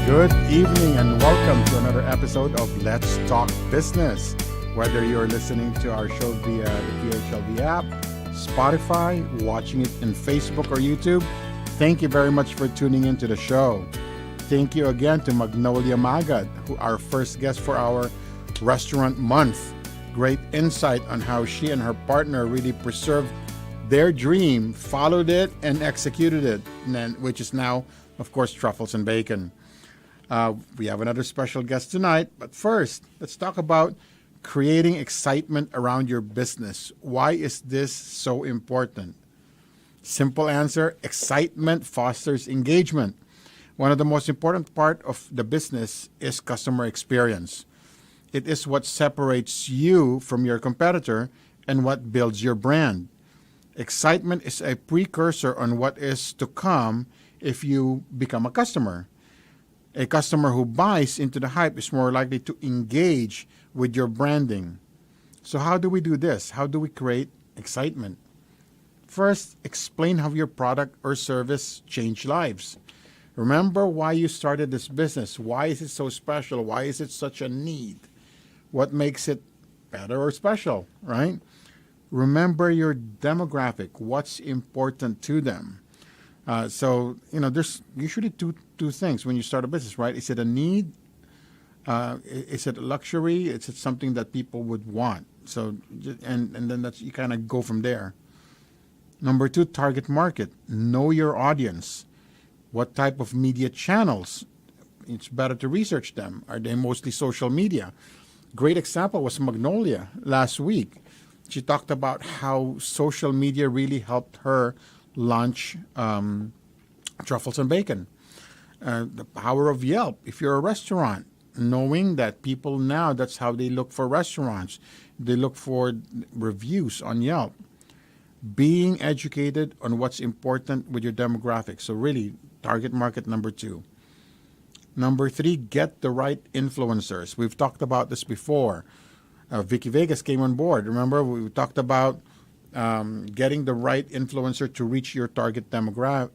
Good evening and welcome to another episode of Let's Talk Business. Whether you're listening to our show via the PHLV app, Spotify, watching it in Facebook or YouTube, thank you very much for tuning into the show. Thank you again to Magnolia Magad, who our first guest for our restaurant month. Great insight on how she and her partner really preserved their dream, followed it, and executed it, which is now, of course, truffles and bacon. We have another special guest tonight, but first, let's talk about creating excitement around your business. Why is this so important? Simple answer, excitement fosters engagement. One of the most important part of the business is customer experience. It is what separates you from your competitor and what builds your brand. Excitement is a precursor on what is to come if you become a customer. A customer who buys into the hype is more likely to engage with your branding. So how do we do this? How do we create excitement? First, explain how your product or service changed lives. Remember why you started this business. Why is it so special? Why is it such a need? What makes it better or special, right? Remember your demographic. What's important to them? There's usually two things when you start a business, right? Is it a need? Is it a luxury? Is it something that people would want? So, and then you kind of go from there. Number two, target market. Know your audience. What type of media channels? It's better to research them. Are they mostly social media? Great example was Magnolia last week. She talked about how social media really helped her launch truffles and bacon. The power of Yelp. If you're a restaurant, knowing that people now, that's how they look for restaurants. They look for reviews on Yelp. Being educated on what's important with your demographics. So really, target market number two. Number three, get the right influencers. We've talked about this before. Vicky Vegas came on board. Remember, we talked about getting the right influencer to reach your target demographic.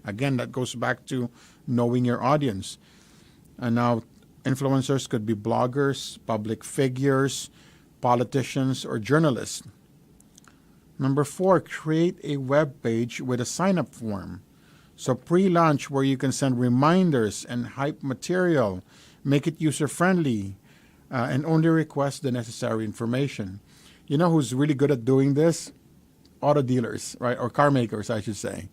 Again, that goes back to knowing your audience. And now, influencers could be bloggers, public figures, politicians, or journalists. Number four, create a web page with a sign-up form. So pre-launch where you can send reminders and hype material, make it user-friendly, and only request the necessary information. You know who's really good at doing this? Auto dealers, right? Or car makers, I should say.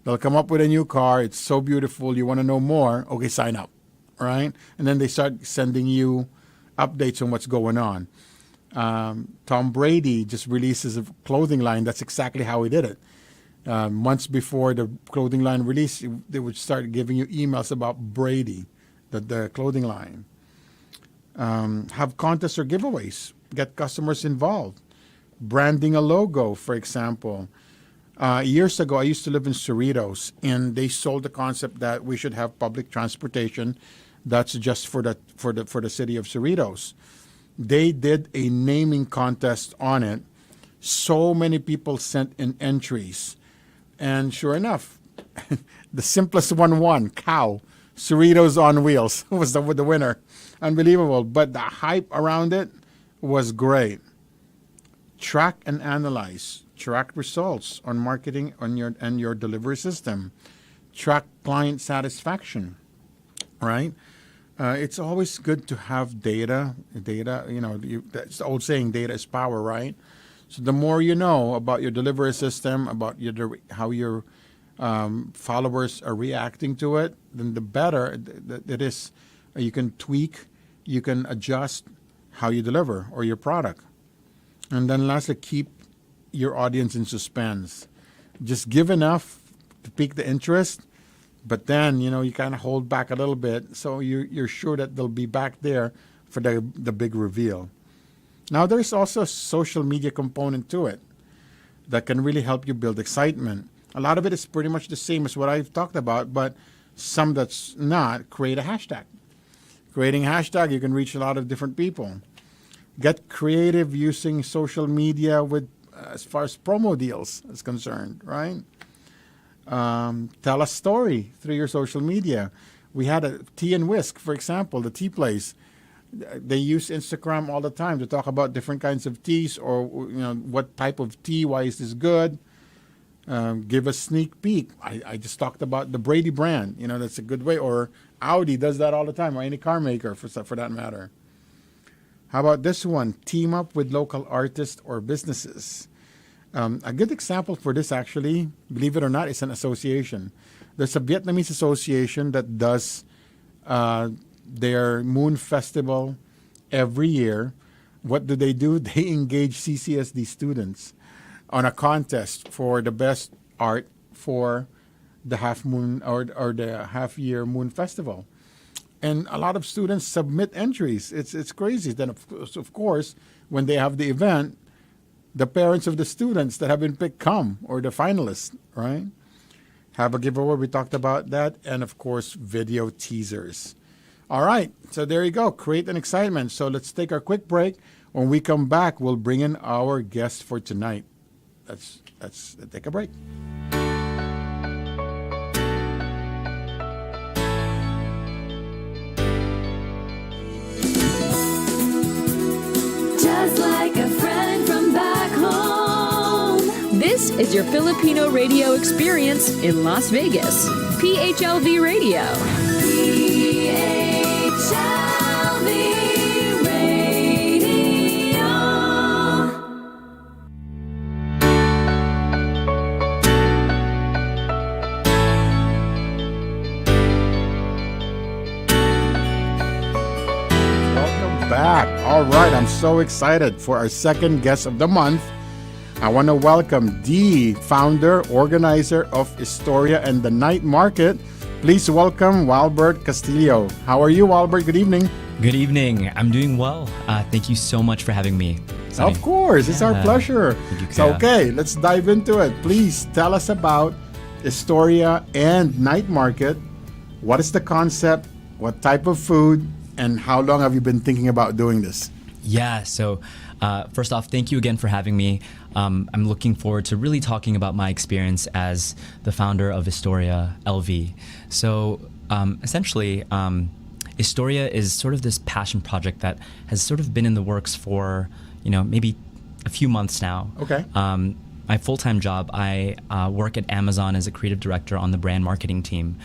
They'll come up with a new car. It's so beautiful. You want to know more? Okay, sign up, right? And then they start sending you updates on what's going on. Tom Brady just releases a clothing line. That's exactly how he did it. Months before the clothing line release, they would start giving you emails about Brady, the clothing line. Have contests or giveaways. Get customers involved. Branding a logo, for example. Years ago, I used to live in Cerritos, and they sold the concept that we should have public transportation. That's just for the city of Cerritos. They did a naming contest on it. So many people sent in entries, and sure enough, the simplest one won. Cow, Cerritos on Wheels was the winner. Unbelievable, but the hype around it was great. Track and analyze. Track results on marketing on your delivery system. Track client satisfaction, right? It's always good to have data. That's the old saying, data is power, right? So the more you know about your delivery system, about how your followers are reacting to it, then the better it is. You can tweak, you can adjust how you deliver or your product. And then lastly, keep your audience in suspense. Just give enough to pique the interest, but then, you kind of hold back a little bit so you're sure that they'll be back there for the big reveal. Now, there's also a social media component to it that can really help you build excitement. A lot of it is pretty much the same as what I've talked about, but some that's not, create a hashtag. Creating a hashtag, you can reach a lot of different people. Get creative using social media with as far as promo deals is concerned, right? tell a story through your social media. We had a Tea and Whisk, for example, the tea place. They use Instagram all the time to talk about different kinds of teas, or what type of tea, why is this good. Give a sneak peek. I just talked about the Brady brand. That's a good way. Or Audi does that all the time, or any car maker for that matter. How about this one? Team up with local artists or businesses. A good example for this, actually, believe it or not, is an association. There's a Vietnamese association that does their Moon Festival every year. What do? They engage CCSD students on a contest for the best art for the half moon or the half year Moon Festival. And a lot of students submit entries. It's crazy. Then of course, when they have the event, the parents of the students that have been picked come, or the finalists, right? Have a giveaway. We talked about that. And of course, video teasers. All right. So there you go. Create an excitement. So let's take our quick break. When we come back, we'll bring in our guest for tonight. Let's take a break. Just like a friend from back home. This is your Filipino radio experience in Las Vegas. PHLV Radio. PHLV Radio. Welcome back. All right, I'm so excited for our second guest of the month. I want to welcome the founder, organizer of Historia and the Night Market. Please welcome Walbert Castillo. How are you, Walbert? Good evening. Good evening. I'm doing well. Thank you so much for having me, Sonny. Of course, it's our pleasure. So, okay, let's dive into it. Please tell us about Historia and Night Market. What is the concept? What type of food? And how long have you been thinking about doing this? Yeah, so first off, thank you again for having me. I'm looking forward to really talking about my experience as the founder of Historia LV. So essentially, Historia is sort of this passion project that has sort of been in the works for, maybe a few months now. Okay. My full-time job, I work at Amazon as a creative director on the brand marketing team.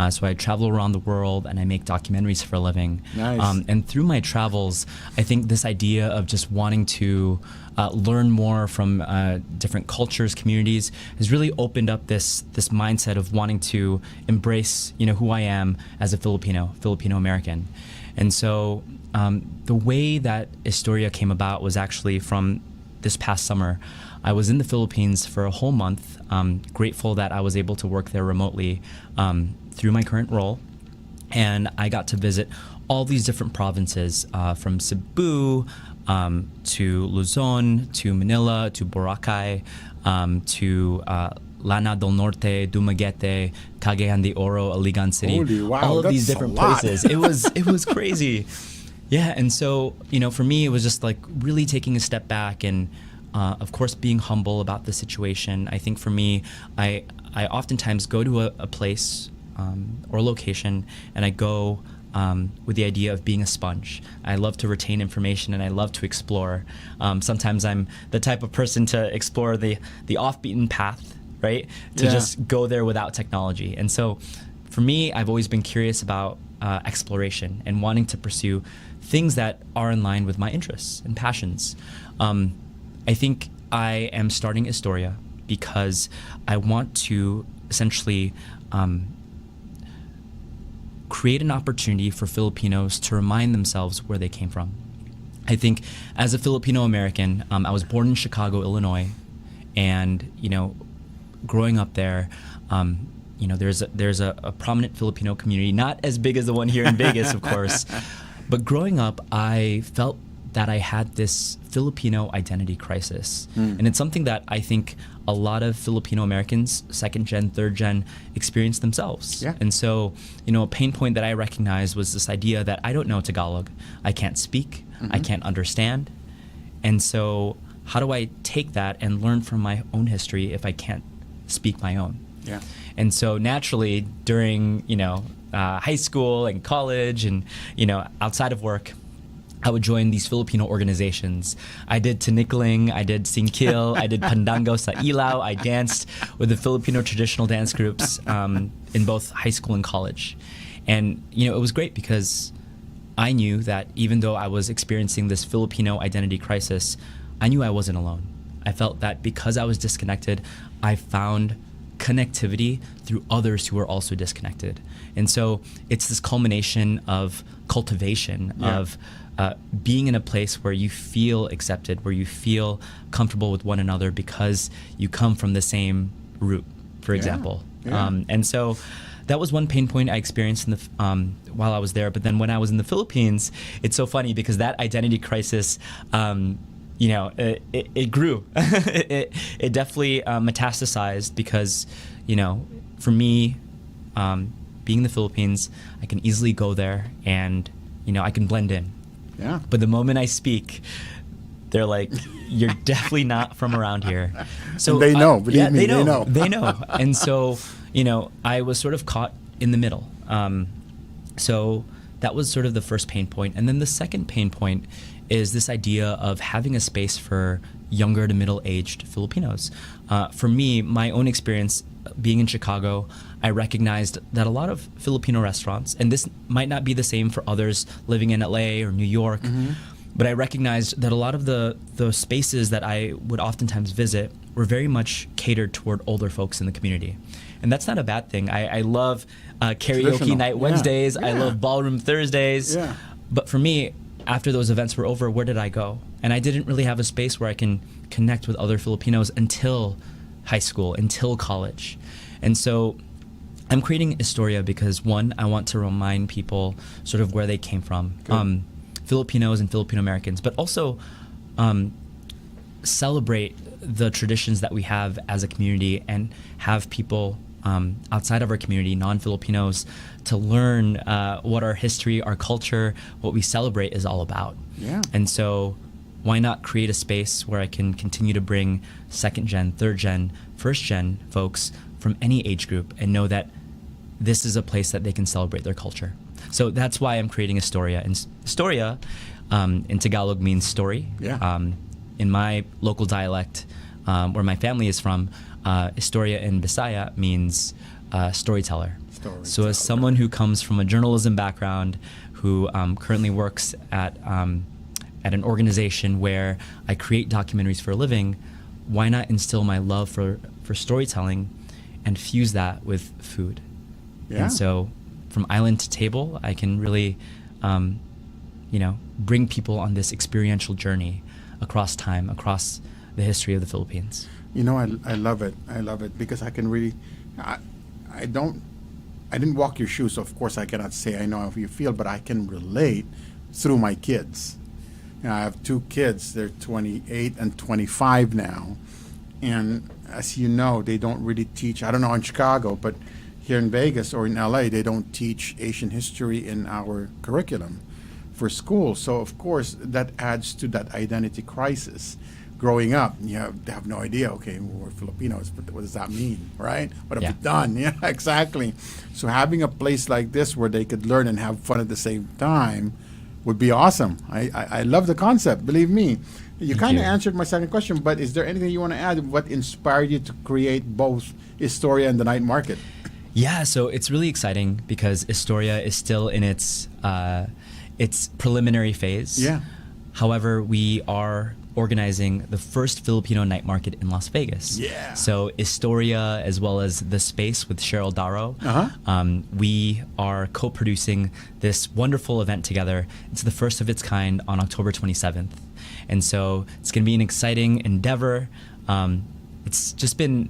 So I travel around the world and I make documentaries for a living. Nice. And through my travels, I think this idea of just wanting to learn more from different cultures, communities, has really opened up this mindset of wanting to embrace, who I am as a Filipino American. And so the way that Historia came about was actually from this past summer. I was in the Philippines for a whole month. Grateful that I was able to work there remotely through my current role. And I got to visit all these different provinces, from Cebu to Luzon, to Manila, to Boracay, to Lana del Norte, Dumaguete, Cagayan de Oro, Aligan City. Holy wow, all of that's these different places. It was crazy. Yeah, and so, for me, it was just like really taking a step back and of course, being humble about the situation. I think for me, I oftentimes go to a place or location, and I go with the idea of being a sponge. I love to retain information, and I love to explore. Sometimes I'm the type of person to explore the off-beaten path, right? To just go there without technology. And so for me, I've always been curious about exploration and wanting to pursue things that are in line with my interests and passions. I think I am starting Historia because I want to essentially create an opportunity for Filipinos to remind themselves where they came from. I think as a Filipino American, I was born in Chicago, Illinois, and growing up there, there's a prominent Filipino community, not as big as the one here in Vegas, of course, but growing up, I felt that I had this Filipino identity crisis. And it's something that I think a lot of Filipino Americans, second gen, third gen, experience themselves. Yeah. And so, a pain point that I recognized was this idea that I don't know Tagalog, I can't speak, I can't understand. And so how do I take that and learn from my own history if I can't speak my own? Yeah. And so naturally, during high school and college, and outside of work, I would join these Filipino organizations. I did tinikling, I did singkil, I did pandango sa ilaw. I danced with the Filipino traditional dance groups in both high school and college. And it was great because I knew that even though I was experiencing this Filipino identity crisis, I knew I wasn't alone. I felt that because I was disconnected, I found connectivity through others who were also disconnected. And so it's this culmination of cultivation, of being in a place where you feel accepted, where you feel comfortable with one another because you come from the same root, for example. And so that was one pain point I experienced in while I was there. But then when I was in the Philippines, it's so funny because that identity crisis, it grew. it definitely metastasized because, for me, being in the Philippines, I can easily go there and, I can blend in. Yeah. But the moment I speak, they're like, "You're definitely not from around here." So and they know, believe me, they know. They know. And so, I was sort of caught in the middle. So that was sort of the first pain point. And then the second pain point is this idea of having a space for younger to middle-aged Filipinos. For me, my own experience being in Chicago, I recognized that a lot of Filipino restaurants, and this might not be the same for others living in LA or New York, but I recognized that a lot of the spaces that I would oftentimes visit were very much catered toward older folks in the community. And that's not a bad thing. I love karaoke night Wednesdays. I love ballroom Thursdays. Yeah. But for me, after those events were over, where did I go? And I didn't really have a space where I can connect with other Filipinos until high school, until college. And so I'm creating Historia because, one, I want to remind people sort of where they came from, Filipinos and Filipino Americans, but also celebrate the traditions that we have as a community and have people outside of our community, non-Filipinos, to learn what our history, our culture, what we celebrate is all about. Yeah. And so why not create a space where I can continue to bring second gen, third gen, first gen folks from any age group and know that this is a place that they can celebrate their culture. So that's why I'm creating Astoria. And Astoria in Tagalog means story. Yeah. In my local dialect, where my family is from, Historia in Bisaya means storyteller. So as someone who comes from a journalism background, who currently works at an organization where I create documentaries for a living, why not instill my love for storytelling and fuse that with food? Yeah. And so from island to table, I can really, bring people on this experiential journey across time, across the history of the Philippines. I love it. I love it because I can really, I didn't walk your shoes, so of course I cannot say I know how you feel, but I can relate through my kids. I have two kids. They're 28 and 25 now. And as you know, they don't really teach, I don't know in Chicago, but here in Vegas or in LA, they don't teach Asian history in our curriculum for school. So of course, that adds to that identity crisis. Growing up, they have no idea, okay, we're Filipinos, but what does that mean, right? What have we done? Yeah, exactly. So having a place like this where they could learn and have fun at the same time would be awesome. I love the concept, believe me. You kind of answered my second question, but is there anything you want to add? What inspired you to create both Historia and the night market? Yeah, so it's really exciting because Historia is still in its preliminary phase. Yeah. However, we are organizing the first Filipino night market in Las Vegas. Yeah. So Historia, as well as The Space with Cheryl Darrow, we are co-producing this wonderful event together. It's the first of its kind on October 27th. And so it's going to be an exciting endeavor. It's just been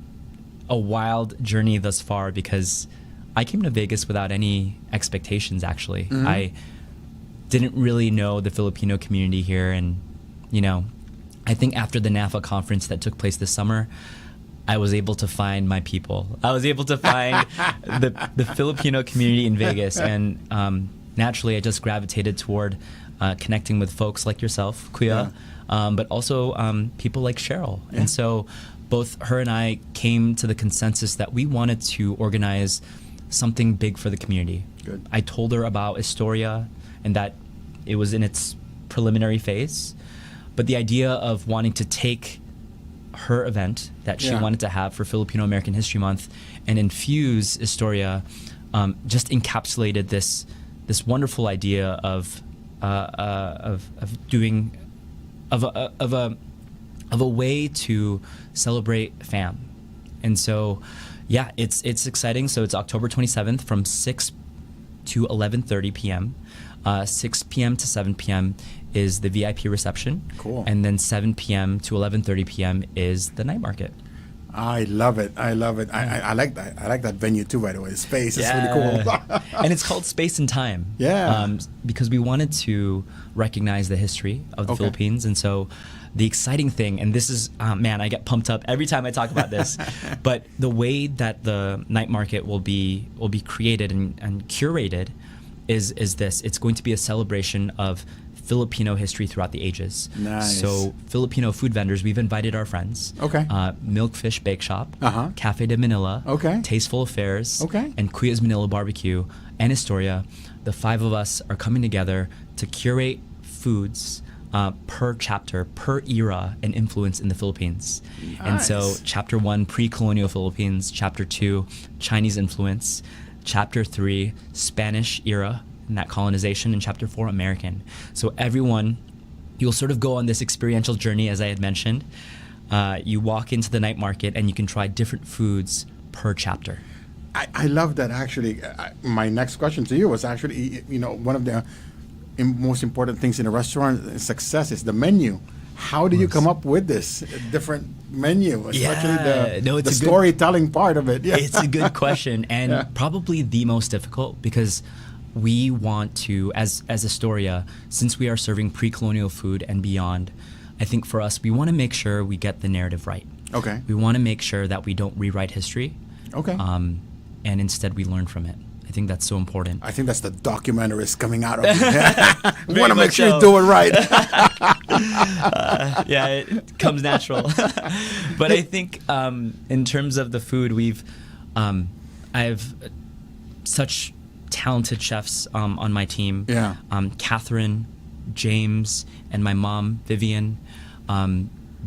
a wild journey thus far because I came to Vegas without any expectations, actually. I didn't really know the Filipino community here, and I think after the NAFA conference that took place this summer, I was able to find my people. I was able to find the Filipino community in Vegas, and naturally I just gravitated toward connecting with folks like yourself, Kuya, but also people like Cheryl. And so both her and I came to the consensus that we wanted to organize something big for the community. Good. I told her about Historia and that it was in its preliminary phase, but the idea of wanting to take her event that she wanted to have for Filipino American History Month and infuse Historia just encapsulated this wonderful idea of doing a way to celebrate fam. And so it's exciting. So it's October 27th from 6 to 11:30 p.m. 6 p.m. to 7 p.m. is the VIP reception. Cool. And then 7 p.m. to 11:30 p.m. is the night market. I love it. I like that. I like that venue too, by the way. Space is really cool. And it's called Space and Time. Yeah. Because we wanted to recognize the history of the Philippines. And so the exciting thing, and this is, man, I get pumped up every time I talk about this, but the way that the night market will be created and curated is this. It's going to be a celebration of Filipino history throughout the ages. Nice. So Filipino food vendors, we've invited our friends. Okay. Milkfish Bake Shop, Uh-huh. Cafe de Manila, Okay. Tasteful Affairs, Okay. and Kuya's Manila Barbecue, and Historia. The 5 of us are coming together to curate foods per chapter, per era and influence in the Philippines. And so Nice. chapter 1, pre-colonial Philippines, chapter 2, Chinese influence, chapter 3, Spanish era and that colonization, and chapter 4, American. So everyone, you'll sort of go on this experiential journey, as I had mentioned. You walk into the night market and you can try different foods per chapter. I love that, actually. My next question to you was actually, one of the most important things in a restaurant success is the menu. How do you come up with this different menu, especially the storytelling part of it? Yeah. It's a good question, and probably the most difficult, because we want to, as Astoria, since we are serving pre-colonial food and beyond, I think for us, we want to make sure we get the narrative right. Okay. We want to make sure that we don't rewrite history. Okay. And instead we learn from it. I think that's so important. I think that's the documentarist coming out of it. We want to make much sure so. you do it right. Yeah, it comes natural. But I think in terms of the food, I have such talented chefs on my team. Yeah. Catherine, James, and my mom, Vivian.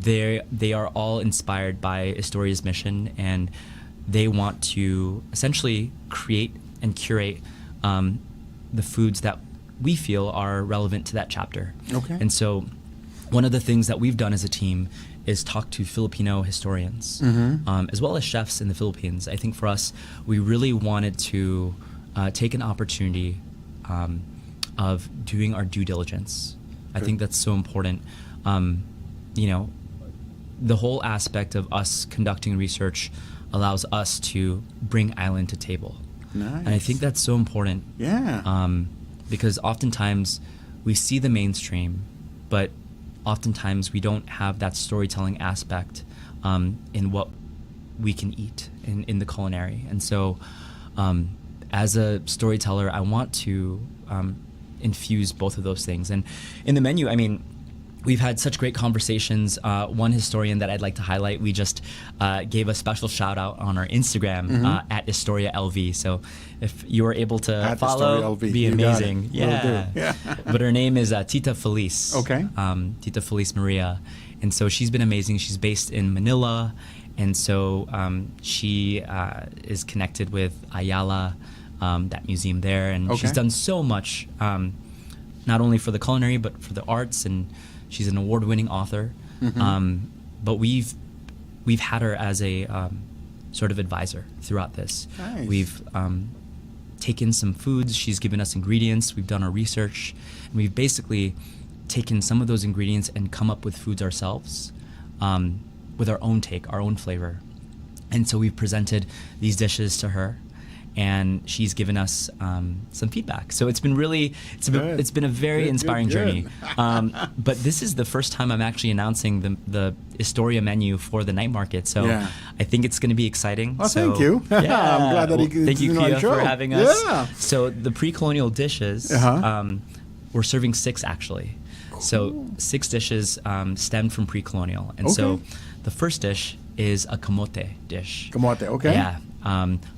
They are all inspired by Astoria's mission, and they want to essentially create and curate the foods that we feel are relevant to that chapter. Okay. And so one of the things that we've done as a team is talk to Filipino historians, as well as chefs in the Philippines. I think for us, we really wanted to take an opportunity of doing our due diligence. I think that's so important. The whole aspect of us conducting research allows us to bring island to table. Nice. And I think that's so important. Yeah. Because oftentimes we see the mainstream, but oftentimes we don't have that storytelling aspect in what we can eat in the culinary. And so as a storyteller, I want to infuse both of those things. And in the menu, I mean, we've had such great conversations. One historian that I'd like to highlight, we just gave a special shout out on our Instagram at Historia LV. So if you were able to At follow, Historia LV. it'd be You got it. amazing. Will Yeah. do. Yeah. But her name is Tita Feliz. Okay. Tita Feliz Maria. And so she's been amazing. She's based in Manila. And so she is connected with Ayala, that museum there. And Okay. she's done so much, not only for the culinary, but for the arts. And she's an award-winning author. But we've had her as a sort of advisor throughout this. Nice. We've taken some foods. She's given us ingredients. We've done our research. And we've basically taken some of those ingredients and come up with foods ourselves with our own take, our own flavor. And so we've presented these dishes to her, and she's given us some feedback. So it's been a very inspiring journey. But this is the first time I'm actually announcing the Historia menu for the night market. So Yeah. I think it's going to be exciting. Well, So, thank you. Yeah. I'm glad that you could thank you, do our Kia, show. for having us. Yeah. So the pre-colonial dishes, we're serving 6 actually. So 6 dishes stemmed from pre-colonial. And so Okay. the first dish is a kamote dish. Kamote, okay. Yeah.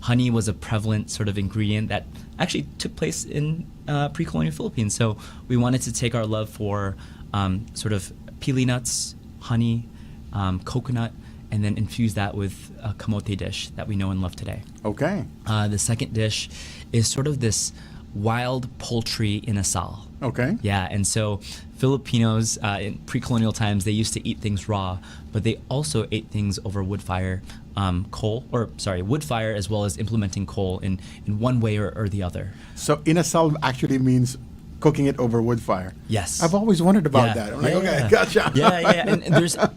Honey was a prevalent sort of ingredient that actually took place in pre-colonial Philippines. So we wanted to take our love for sort of pili nuts, honey, coconut, and then infuse that with a kamote dish that we know and love today. Okay. The second dish is sort of this wild poultry inasal. Okay. Yeah, and so Filipinos in pre-colonial times, they used to eat things raw, but they also ate things over wood fire, wood fire, as well as implementing coal in one way or the other. So inasal actually means cooking it over wood fire. Yes. I've always wondered about Yeah. that. I'm like, Yeah, okay, yeah. gotcha. Yeah. And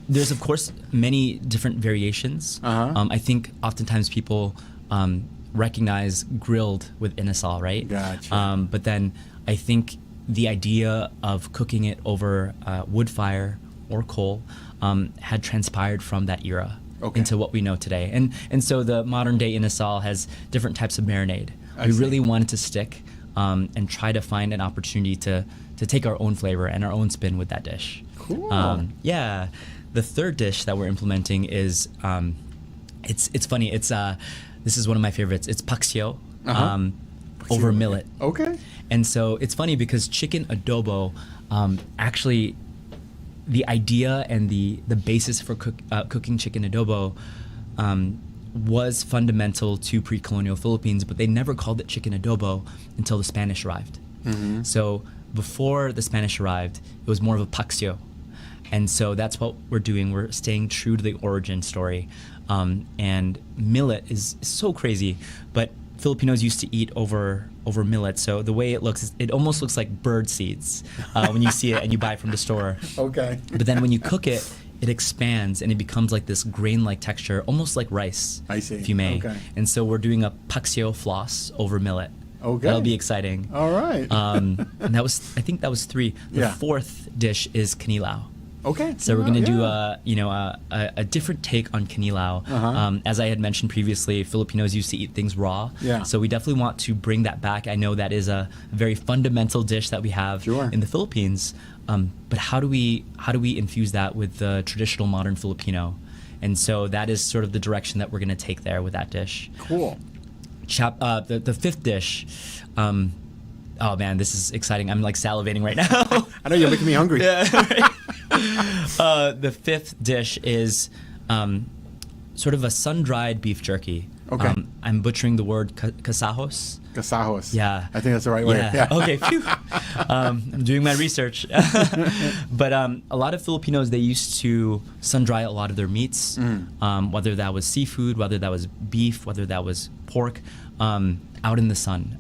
there's of course many different variations. I think oftentimes people recognize grilled with inasal, right? Gotcha. But then I think the idea of cooking it over wood fire or coal had transpired from that era into what we know today. And so the modern day inasal has different types of marinade. We really wanted to stick and try to find an opportunity to take our own flavor and our own spin with that dish. Cool. Yeah. The third dish that we're implementing is it's funny. This is one of my favorites. It's paksio over millet. Okay. And so it's funny because chicken adobo, actually, the idea and the basis for cooking chicken adobo was fundamental to pre-colonial Philippines, but they never called it chicken adobo until the Spanish arrived. So before the Spanish arrived, it was more of a paksio. And so that's what we're doing. We're staying true to the origin story. And millet is so crazy, but Filipinos used to eat over millet. So the way it looks, it almost looks like bird seeds when you see it and you buy it from the store. Okay. But then when you cook it, it expands and it becomes like this grain-like texture, almost like rice, I see. if you may. Okay. And so we're doing a paksio floss over millet. Okay. That'll be exciting. All right. And I think that was 3. The Yeah. fourth dish is kanilaw. Okay. So we're going to do yeah. a different take on kanilaw. As I had mentioned previously, Filipinos used to eat things raw. Yeah. So we definitely want to bring that back. I know that is a very fundamental dish that we have in the Philippines. But how do we infuse that with the traditional modern Filipino? And so that is sort of the direction that we're going to take there with that dish. Cool. The fifth dish. Oh man, this is exciting. I'm like salivating right now. I know you're making me hungry. Yeah. Right. The fifth dish is sort of a sun-dried beef jerky. Okay. I'm butchering the word casajos. Casajos. Yeah. I think that's the right word. Yeah. Okay. Phew. I'm doing my research. But a lot of Filipinos, they used to sun-dry a lot of their meats, whether that was seafood, whether that was beef, whether that was pork, out in the sun.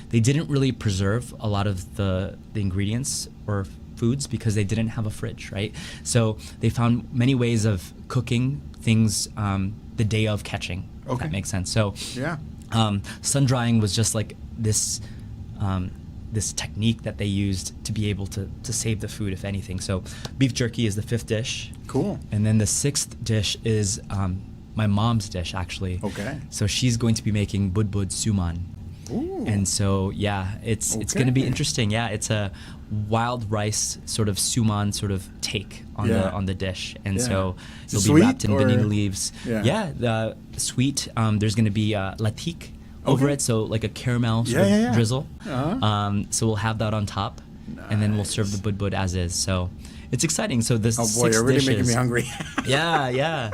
They didn't really preserve a lot of the ingredients or foods because they didn't have a fridge, right? So they found many ways of cooking things the day of catching, if that makes sense. So Yeah. sun drying was just like this this technique that they used to be able to save the food, if anything. So beef jerky is the fifth dish. Cool. And then the sixth dish is my mom's dish, actually. Okay. So she's going to be making budbud suman. Ooh. And so, yeah, it's going to be Okay. interesting. Yeah, it's a wild rice sort of suman sort of take on the dish. And so Is it it'll be wrapped sweet in or- banana leaves. Yeah. The sweet. There's going to be latik over Okay. it, so like a caramel sort Yeah, of yeah. drizzle. Uh-huh. So we'll have that on top, and then we'll serve the budbud as is. So it's exciting. So this Oh boy, 6 you're really dishes. making me hungry. Yeah.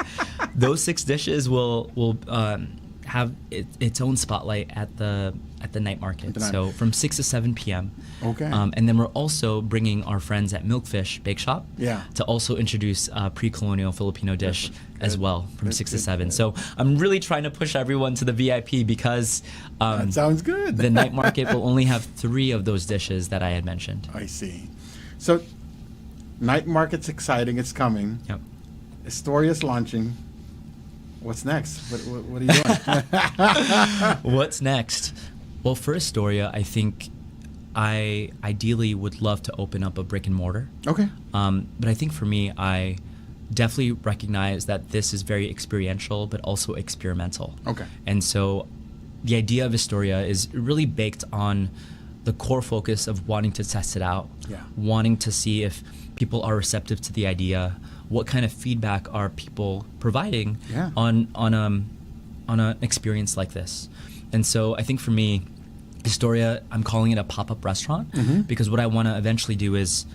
Those 6 dishes will have its own spotlight at the night market. night. So from 6 to 7 p.m. Okay. And then we're also bringing our friends at Milkfish Bake Shop to also introduce a pre-colonial Filipino dish as well from 6 to 7. So I'm really trying to push everyone to the VIP because That sounds good. the night market will only have 3 of those dishes that I had mentioned. I see. So, night market's exciting. It's coming. Yep. Astoria's launching. What's next? What are you doing? What's next? Well, for Astoria, I think I ideally would love to open up a brick and mortar. Okay. But I think for me, I definitely recognize that this is very experiential, but also experimental. Okay. And so the idea of Historia is really baked on the core focus of wanting to test it out, Yeah. wanting to see if people are receptive to the idea, what kind of feedback are people providing Yeah. on an experience like this. And so I think for me, Historia, I'm calling it a pop-up restaurant because what I want to eventually do is,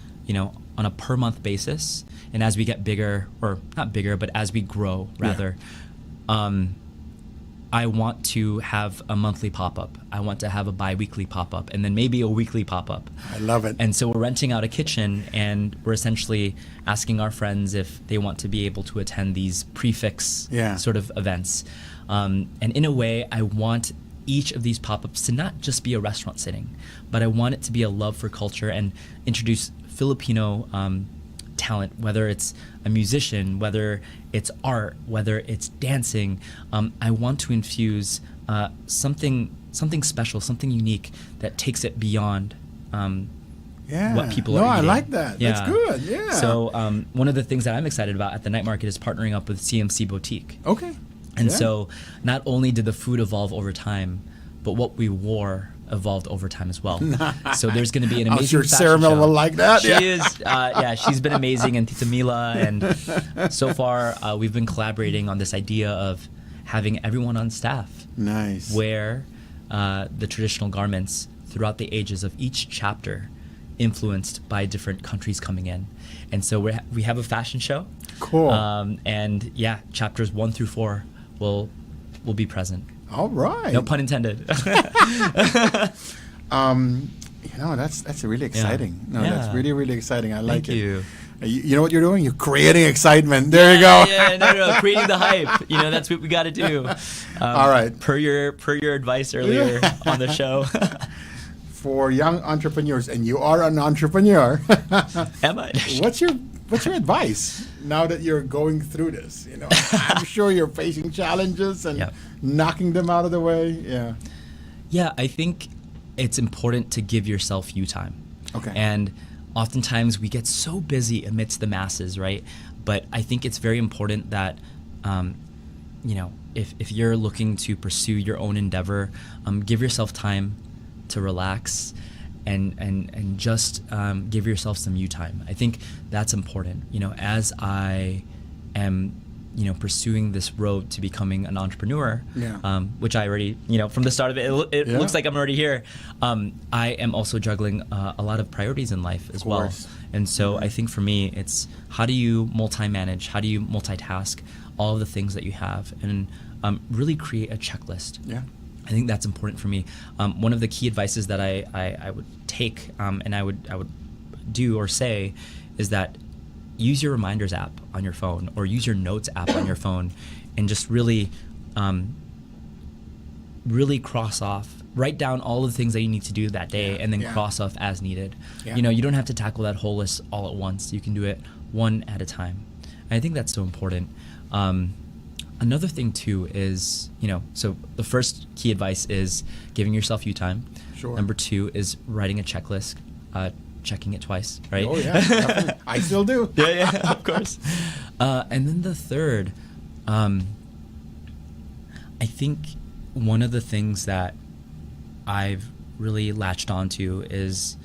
on a per month basis, and as we get bigger, or not bigger, but as we grow rather, I want to have a monthly pop-up. I want to have a bi-weekly pop-up, and then maybe a weekly pop-up. I love it. And so we're renting out a kitchen, and we're essentially asking our friends if they want to be able to attend these prefix sort of events. And in a way, I want each of these pop-ups to not just be a restaurant sitting, but I want it to be a love for culture and introduce Filipino talent, whether it's a musician, whether it's art, whether it's dancing. I want to infuse something special, something unique that takes it beyond what people are eating. I like that. Yeah. That's good. Yeah. So one of the things that I'm excited about at the night market is partnering up with CMC Boutique. Okay. And so not only did the food evolve over time, but what we wore evolved over time as well. So there's going to be an amazing I'm sure fashion Sarah Mel show. will like that. She is, she's been amazing, and Tita Mila, and so far we've been collaborating on this idea of having everyone on staff Nice. wear the traditional garments throughout the ages of each chapter, influenced by different countries coming in. And so we have a fashion show. Cool. And chapters 1 through 4 will be present. All right. No pun intended. That's really exciting. No, Yeah. that's really, really exciting. I like Thank it. you. You know what you're doing? You're creating excitement. There you go. Yeah, no, creating the hype. That's what we got to do. All right. Per your advice earlier on the show. For young entrepreneurs, and you are an entrepreneur. Am I? What's your advice now that you're going through this? I'm sure you're facing challenges and knocking them out of the way. Yeah. Yeah, I think it's important to give yourself you time. Okay. And oftentimes we get so busy amidst the masses, right? But I think it's very important that, if you're looking to pursue your own endeavor, give yourself time to relax and just give yourself some you time. I think that's important. As I am pursuing this road to becoming an entrepreneur, which I already, from the start of it looks like I'm already here. I am also juggling a lot of priorities in life as well. And so I think for me, it's how do you multi-manage, how do you multitask all of the things that you have, and really create a checklist. Yeah. I think that's important for me. One of the key advices that I would take and I would do or say is that use your reminders app on your phone or use your notes app on your phone and just really cross off, write down all the things that you need to do that day and then cross off as needed. Yeah. You don't have to tackle that whole list all at once. You can do it one at a time. And I think that's so important. Another thing too is, so the first key advice is giving yourself you time. Sure. Number 2 is writing a checklist, checking it twice, right? Oh yeah, definitely. I still do. Yeah, of course. And then the third, I think one of the things that I've really latched onto is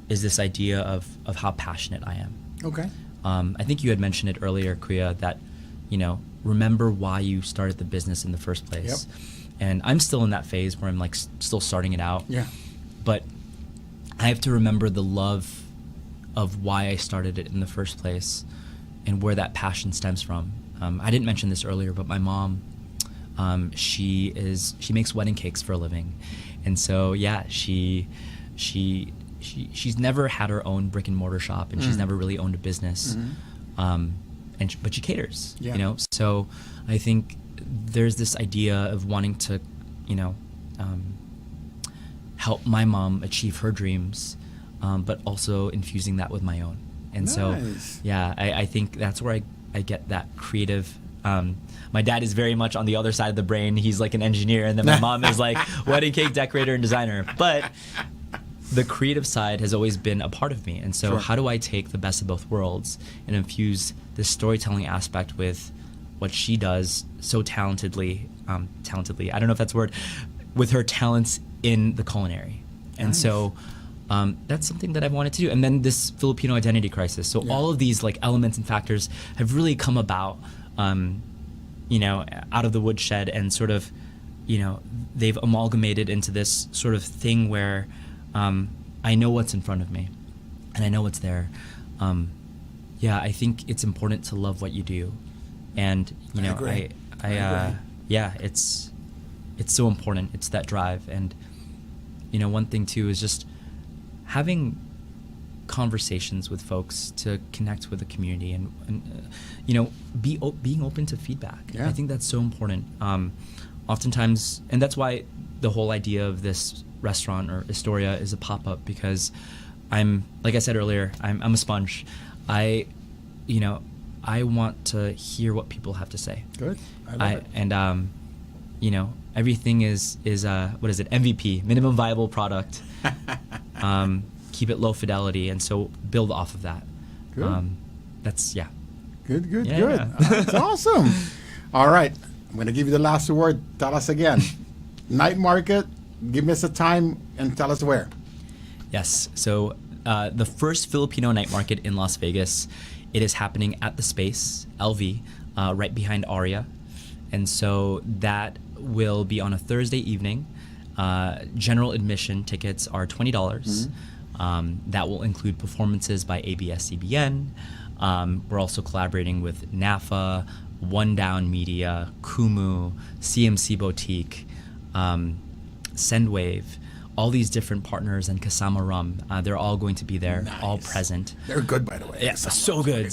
this idea of how passionate I am. Okay. I think you had mentioned it earlier, Kuya, that, remember why you started the business in the first place. Yep. And I'm still in that phase where I'm like still starting it out. Yeah. But I have to remember the love of why I started it in the first place and where that passion stems from. I didn't mention this earlier, but my mom, she makes wedding cakes for a living. And so, she's never had her own brick and mortar shop, and she's never really owned a business. But she caters, So I think there's this idea of wanting to, help my mom achieve her dreams, but also infusing that with my own. And Nice. I think that's where I get that creative. My dad is very much on the other side of the brain. He's like an engineer, and then my mom is like wedding cake decorator and designer. But the creative side has always been a part of me. And so how do I take the best of both worlds and infuse this storytelling aspect with what she does so talentedly, I don't know if that's a word, with her talents in the culinary. And so that's something that I've wanted to do. And then this Filipino identity crisis. So all of these like elements and factors have really come about, out of the woodshed, and sort of, they've amalgamated into this sort of thing where I know what's in front of me, and I know what's there. I think it's important to love what you do, and I agree. It's so important. It's that drive, and one thing too is just having conversations with folks to connect with the community, and being open to feedback. I think that's so important. Oftentimes, and that's why the whole idea of this restaurant or Historia is a pop-up, because I'm, like I said earlier, I'm a sponge. I want to hear what people have to say. Good. I love it. And everything is what is it? MVP, minimum viable product. Keep it low fidelity, and so build off of that. Good. Good. That's awesome. All right, I'm going to give you the last word. Tell us again. Night market. Give us a time and tell us where. Yes. So the first Filipino night market in Las Vegas, it is happening at the Space, LV, right behind Aria. And so that will be on a Thursday evening. General admission tickets are $20. That will include performances by ABS-CBN. We're also collaborating with NAFA, One Down Media, Kumu, CMC Boutique, Sendwave, all these different partners, and Kasama Rum. They're all going to be there, all present. They're good, by the way. Yeah, so good.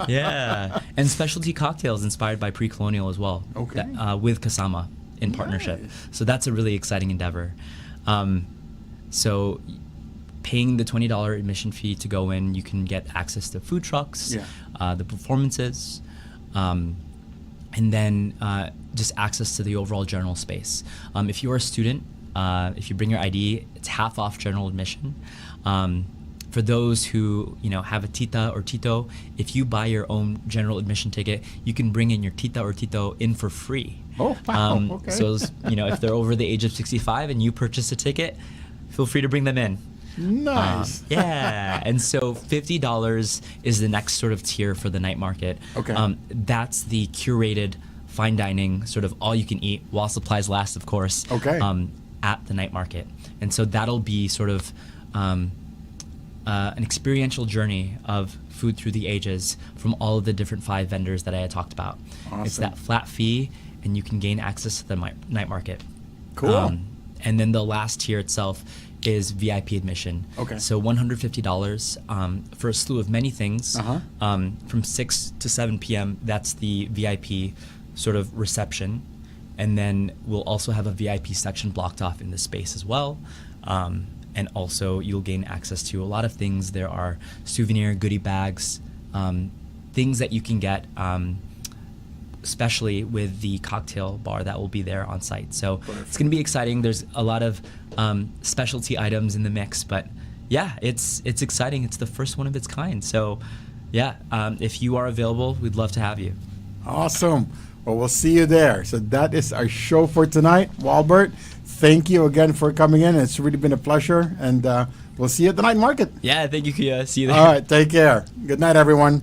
Yeah. And specialty cocktails inspired by pre-colonial as well. Okay. With Kasama in partnership. So that's a really exciting endeavor. So paying the $20 admission fee to go in, you can get access to food trucks, the performances, and then just access to the overall general space. If you're a student, if you bring your ID, it's half off general admission. For those who have a tita or tito, if you buy your own general admission ticket, you can bring in your tita or tito in for free. Oh, wow. Okay. So if they're over the age of 65 and you purchase a ticket, feel free to bring them in. Nice. And so $50 is the next sort of tier for the night market. Okay. That's the curated fine dining, sort of all you can eat while supplies last, of course. Okay. At the night market, and so that'll be sort of an experiential journey of food through the ages from all of the different 5 vendors that I had talked about. Awesome. It's that flat fee, and you can gain access to the night market. Cool. And then the last tier itself is VIP admission. Okay. So $150 for a slew of many things. From 6 to 7 p.m. That's the VIP sort of reception. And then we'll also have a VIP section blocked off in this space as well. And also you'll gain access to a lot of things. There are souvenir goodie bags, things that you can get, especially with the cocktail bar that will be there on site. So it's going to be exciting. There's a lot of specialty items in the mix, but it's exciting. It's the first one of its kind. So if you are available, we'd love to have you. Awesome. Well, we'll see you there. So that is our show for tonight. Walbert, thank you again for coming in. It's really been a pleasure. And we'll see you at the night market. Yeah, thank you, Kia. See you there. All right, take care. Good night, everyone.